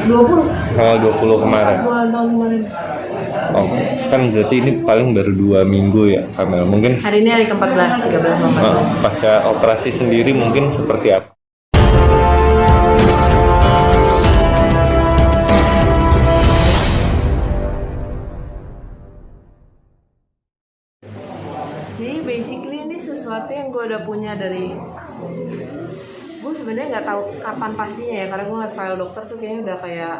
20. Oh, 20 kemarin. Pas ulang tahun kemarin. Oh, kan berarti ini paling baru 2 minggu ya, Kamel. Mungkin Hari ini hari ke-14, 13 November. pasca operasi sendiri mungkin seperti apa? Jadi basically ini sesuatu yang gue udah punya dari gue sebenarnya nggak tahu kapan pastinya ya, karena gue ngeliat file dokter tuh kayaknya udah kayak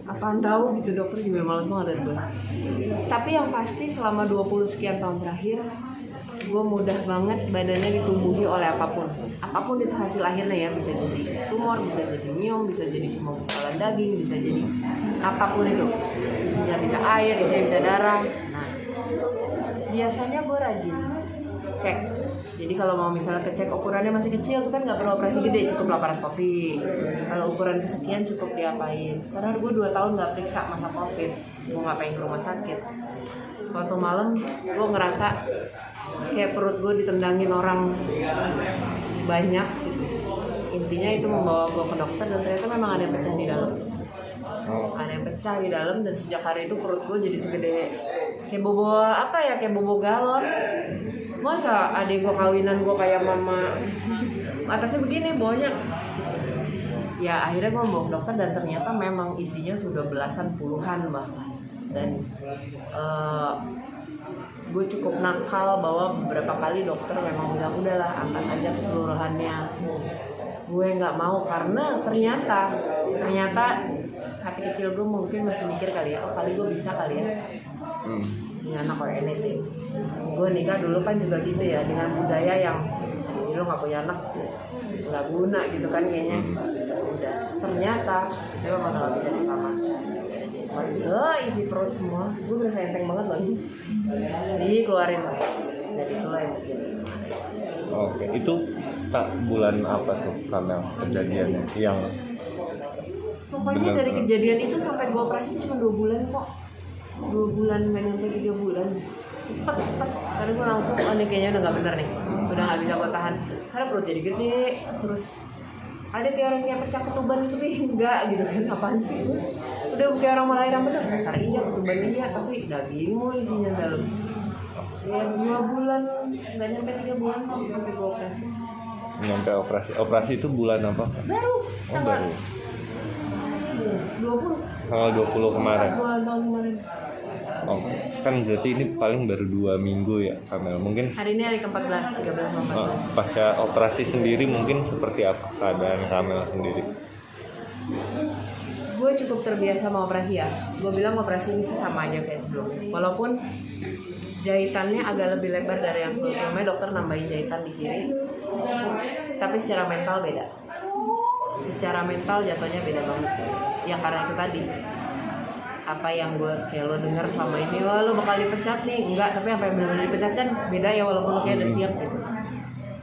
apaan tahu gitu, dokter juga males banget dari gue. Tapi yang pasti selama 20 sekian tahun terakhir gue mudah banget badannya ditumbuhi oleh apapun itu hasil akhirnya ya, bisa jadi tumor, bisa jadi miom, bisa jadi cuma gumpalan daging, bisa jadi apapun itu, bisa air, bisa darah. Nah, biasanya gue rajin cek. Jadi kalau mau misalnya kecek ukurannya masih kecil tuh kan nggak perlu operasi gede, cukup laparoskopi. Kalau ukuran kesekian cukup diapain. Karena gue 2 tahun nggak periksa masa COVID, gue ngapain ke rumah sakit. Suatu malam gue ngerasa kayak perut gue ditendangin orang banyak. Intinya itu membawa gue ke dokter dan ternyata memang ada yang pecah di dalam. Ada yang pecah di dalam dan sejak hari itu perut gue jadi segede kayak bobo kayak bobo galon. Masa adik gue kawinan gue kayak mama atasnya begini bawahnya. Ya akhirnya gue bawa ke dokter dan ternyata memang isinya sudah belasan puluhan bahkan. Dan gue cukup nakal bahwa beberapa kali dokter memang bilang udahlah angkat aja keseluruhannya. Gue nggak mau karena ternyata hati kecil gue mungkin masih mikir kali ya, oh kali gue bisa kali ya punya anak or anything. Gue nikah dulu kan juga gitu ya, dengan budaya yang lo nggak punya anak nggak guna gitu kan kayaknya. Udah ternyata coba mana nggak bisa diselamatkan. Isi perut semua, gue berasa enteng banget lagi. Dikeluarin dari itulah yang bikin. Oke, itu tak bulan apa tuh Kamel kejadiannya yang pokoknya dari kejadian itu sampai gue operasi cuma 2 bulan kok. 2 bulan nggak nyampe 3 bulan. Cepet. Karena gue langsung, oh ini kayaknya udah nggak bener nih. Udah nggak bisa gue tahan. Karena perut jadi gede. Terus ada kayak orang yang pecah ketuban gitu nih, enggak gitu kan, apaan sih? Udah kayak orang melahirkan bener, sasar iya, ketuban iya, tapi dagingmu isinya dalam. Ya 2 bulan, nggak nyampe 3 bulan kok sampai gue operasi. nyampe operasi itu bulan apa? Baru. Oh baru. 20. Tanggal 20 kemarin. Pas ulang tahun kemarin. Oh, kan berarti ini paling baru 2 minggu ya, Kamel. Mungkin Hari ini hari ke-14, 13 November. pasca operasi sendiri mungkin seperti apa keadaan Kamel sendiri? Gue cukup terbiasa sama operasi ya. Gue bilang operasi ini sih sama aja kayak sebelumnya. Walaupun jahitannya agak lebih lebar dari yang sebelumnya, dokter nambahin jahitan di kiri. Tapi secara mental beda. Secara mental jatuhnya beda banget. Ya karena itu tadi. Apa yang gue kayak lo dengar selama ini, wah lo bakal dipecat nih. Enggak, tapi apa yang benar-benar dipecat kan beda ya, walaupun lo kayak udah siap gitu.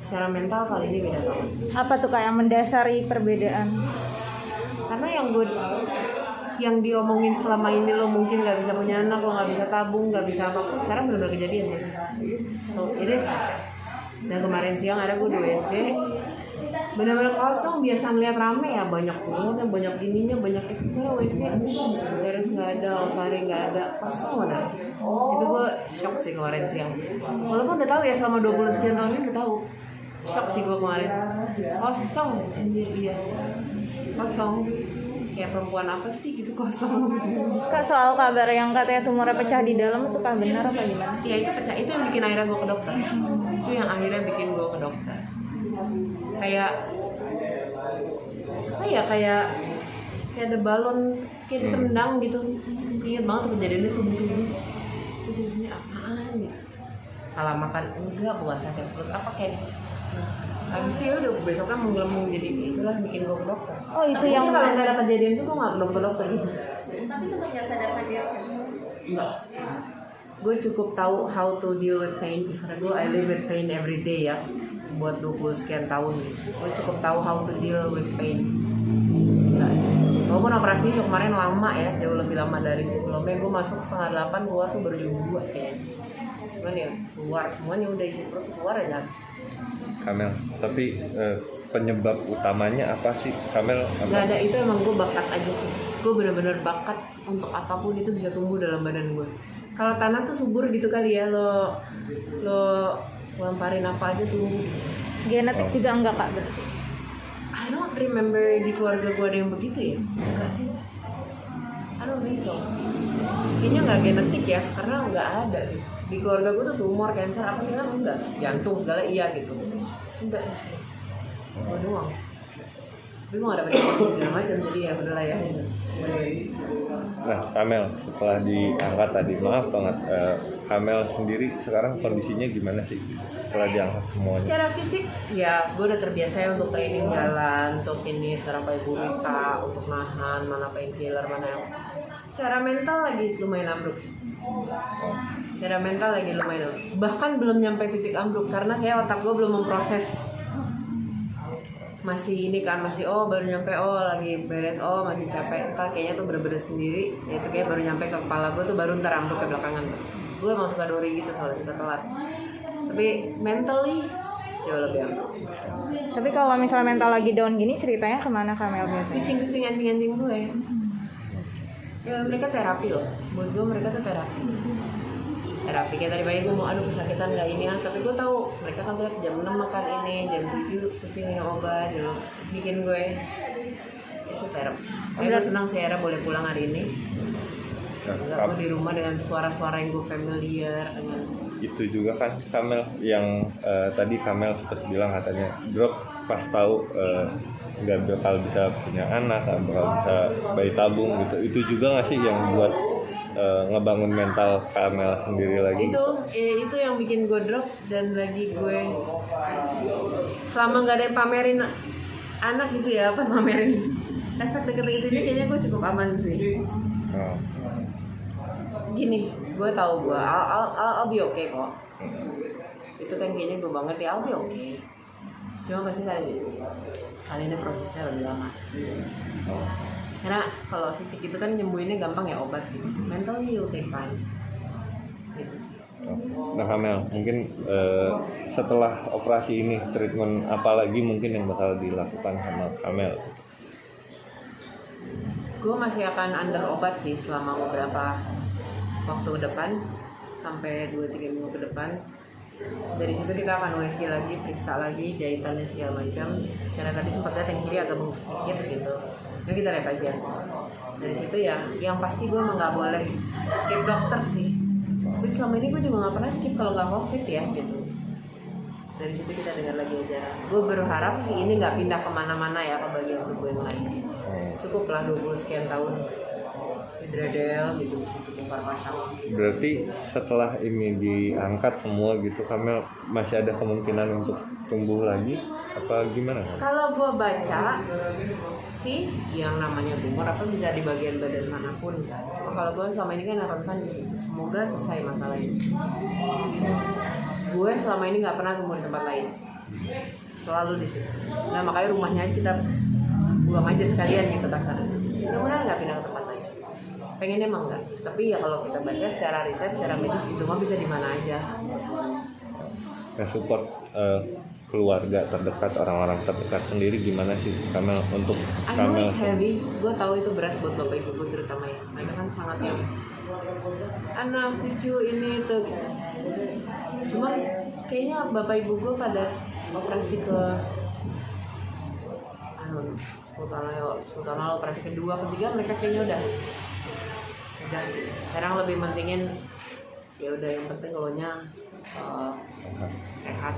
Secara mental kali ini beda banget. Apa tuh kayak mendasari perbedaan? Karena yang diomongin selama ini lo mungkin nggak bisa punya anak, lo nggak bisa tabung, nggak bisa apapun, sekarang benar-benar kejadian ya. So it is. Dan kemarin siang ada gue di USG, benar-benar kosong. Biasa ngeliat rame ya, banyak pulangnya, banyak ininya, banyak itu. Karena USG terus nggak ada, ovari nggak ada, kosong benar. Itu gue shock sih kemarin siang. Walaupun udah tahu ya selama 20 sekian tahun ini udah tahu. Shock sih gue kemarin. Kosong, iya. Kosong. Kayak perempuan apa sih gitu kosong. Kak, soal kabar yang katanya tumornya pecah di dalam itu kah benar apa gimana? Ya itu pecah, itu yang bikin akhirnya gue ke dokter. Itu yang akhirnya bikin gue ke dokter. Kayak kayak ada balon kayak ditendang gitu. Ingat banget kejadiannya subuh-subuh. Itu biasanya apaan gitu? Salah makan enggak, bukan sakit perut apa kayak. Habis itu ya udah besoknya menggelembung, jadi itulah bikin gue ke dokter. Oh itu tapi yang kalau nggak ada kejadian itu gue nggak ke dokter gitu. Tapi sempat nggak sadarkan diri kan? Enggak. Gue cukup tahu how to deal with pain karena gue I live with pain every day ya. Buat 20 sekian tahun gue cukup tahu how to deal with pain. Enggak. Walaupun operasi kemarin lama ya, jauh lebih lama dari sebelumnya. Gue masuk 7:30, keluar tuh baru jam 2 kayaknya. Cuman ya keluar semuanya udah isi perut, keluar aja. Kamel, tapi penyebab utamanya apa sih Kamel? Gak ada, itu emang gue bakat aja sih. Gue bener-bener bakat untuk apapun itu bisa tumbuh dalam badan gue. Kalau tanah tuh subur gitu kali ya, lo lemparin apa aja tumbuh. Genetik juga enggak kak berarti? I don't remember di keluarga gue ada yang begitu ya. Enggak sih. I don't think so. Kayaknya nggak genetik ya, karena nggak ada gitu. Di keluarga gue tuh tumor, cancer apa sih kan enggak. Jantung segala iya gitu. Enggak sih. Gue doang. Tapi gue gak dapet informasi segala macam, jadi ya bener lah ya. Nah, Kamel setelah diangkat tadi, maaf banget, Kamel sendiri sekarang kondisinya gimana sih setelah diangkat semuanya? Secara fisik, ya gue udah terbiasa ya untuk training jalan, untuk ini sekarang pakai gurita, untuk nahan, mana painkiller, mana yang. Secara mental lagi lumayan ambruk sih. Secara mental lagi lumayan ambruk. Bahkan belum nyampe titik ambruk karena kayak otak gue belum memproses. Masih ini kan, masih baru nyampe, lagi beres, masih capek, kayaknya tuh bener-bener sendiri. Ya itu kayak baru nyampe ke kepala gue tuh baru ntar ambruk ke belakangan. Gue emang suka dori gitu soalnya suka telat. Tapi mentally jauh lebih ambruk. Tapi kalau misalnya mental lagi down gini ceritanya kemana Kamel biasanya? Kucing-kucing anjing-anjing gue ya mereka terapi loh. Buat gue mereka tuh terapi kayak tadi pagi gue mau kesakitan nggak ini tapi gue tahu mereka kan tiap jam 6 makan ini, jam 7 kucing minum obat, bikin gue itu terapi. Gue senang sih Era boleh pulang hari ini. Gue di rumah dengan suara-suara yang gue familiar dengan. Itu juga kan Kamel yang tadi Kamel sempat bilang katanya drop pas tahu nggak bakal bisa punya anak, nggak bakal bisa bayi tabung gitu. Itu juga nggak sih yang buat ngebangun mental Kamel sendiri lagi? Itu yang bikin gue drop, dan lagi gue selama nggak ada yang pamerin anak gitu ya, pamerin aspek deket-deket ini kayaknya gue cukup aman sih. Gini, gue tahu gue I'll be okay kok. Itu kan kayaknya gue banget ya, I'll be okay. Cuma pasti kali ini prosesnya lebih lama. Karena kalau fisik itu kan nyembuhinnya gampang ya, obat gitu. Mental you'll take time. Gitu sih. Nah Kamel, mungkin setelah operasi ini treatment apa lagi mungkin yang bakal dilakukan sama Kamel? Gue masih akan under obat sih selama beberapa waktu ke depan, sampai 2-3 minggu ke depan. Dari situ kita akan USG lagi, periksa lagi jahitannya segala macam. Karena tadi sempat lihat yang kiri agak bengkak dikit gitu. Nah kita lihat aja. Dari situ ya, yang pasti gue emang nggak boleh skip dokter sih. Tapi selama ini gue juga nggak pernah skip kalau nggak COVID ya gitu. Dari situ kita dengar lagi aja. Gue berharap sih ini nggak pindah kemana-mana ya ke bagian tubuh yang lain. Cukup lah 20 sekian tahun hidradel gitu, bongkar pasang. Berarti setelah ini diangkat semua gitu, Kamel masih ada kemungkinan untuk tumbuh lagi apa gimana? Kalau gue baca sih yang namanya tumor apa bisa di bagian badan manapun kan. Kalau gue selama ini kan harapan di situ. Semoga selesai masalah ini. Gue selama ini nggak pernah tumbuh di tempat lain, selalu di situ. Nah makanya rumahnya kita buang aja sekalian gitu kasarnya. Mudah-mudahan nggak pindah ke tempat lain. Pengennya emang enggak, tapi ya kalau kita baca secara riset, secara medis itu mah bisa di mana aja. Nah, support keluarga terdekat, orang-orang terdekat sendiri gimana sih Kamel untuk I know Kamel? it's heavy, gue tahu itu berat buat bapak ibu gue terutama ya. Mereka kan sangat yang anak cucu ini itu. Cuma kayaknya bapak ibu gue pada operasi ke 10 tahun lalu operasi kedua, ketiga mereka kayaknya udah sekarang lebih mentingin ya udah yang penting lo nya sehat.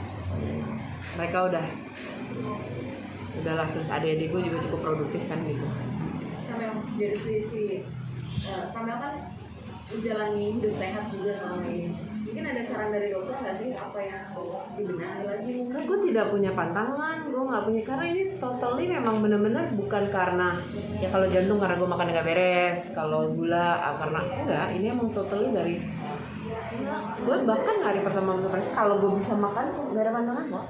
Mereka udahlah, terus adik-adik gue juga cukup produktif kan gitu. Kamel dari sisi Kamel kan menjalani hidup sehat juga selama ini. Mungkin ada saran dari dokter nggak sih apa yang harus dibenahi lagi? Gue tidak punya pantangan, gue nggak punya, karena ini totally memang benar-benar bukan karena ya kalau jantung karena gue makan nggak beres, kalau gula karena enggak, ini emang totally dari gue bahkan hari pertama operasi kalau gue bisa makan nggak ada pantangan kok,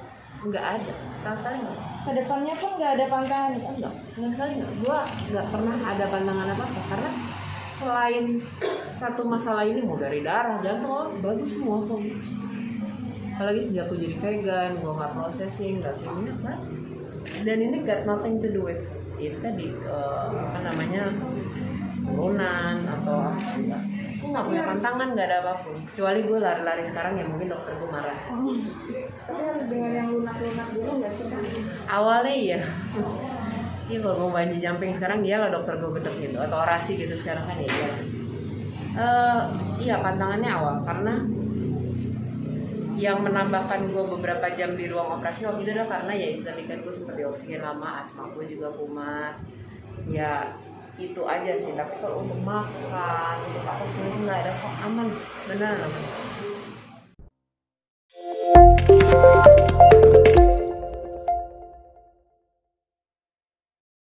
nggak ada sama sekali nggak. Kedepannya pun nggak ada pantangan Enggak, sama sekali nggak. Gue nggak pernah ada pantangan apa-apa karena selain satu masalah ini mau dari darah, jantung bagus semua kok. Apalagi sejak gue jadi vegan, gue nggak processing, nggak kimia kan. dan ini got nothing to do with itu tadi apa namanya turunan atau apa enggak. Aku nggak punya pantangan, nggak ada apapun kecuali gue lari-lari sekarang ya mungkin dokter gue marah. Tapi harus dengan yang lunak-lunak dulu nggak sih kan? Awalnya iya. Iya kalau gue bungee jumping sekarang dia lah dokter gue gedek gitu atau orasi gitu sekarang kan ya iya. Iya pantangannya awal karena yang menambahkan gue beberapa jam di ruang operasi waktu itu adalah karena ya itu tadi kan gue sempat di oksigen lama, asma gue juga kumat. Ya itu aja sih, tapi kalau untuk makan, untuk apa semuanya nggak ada kok, aman, beneran aman.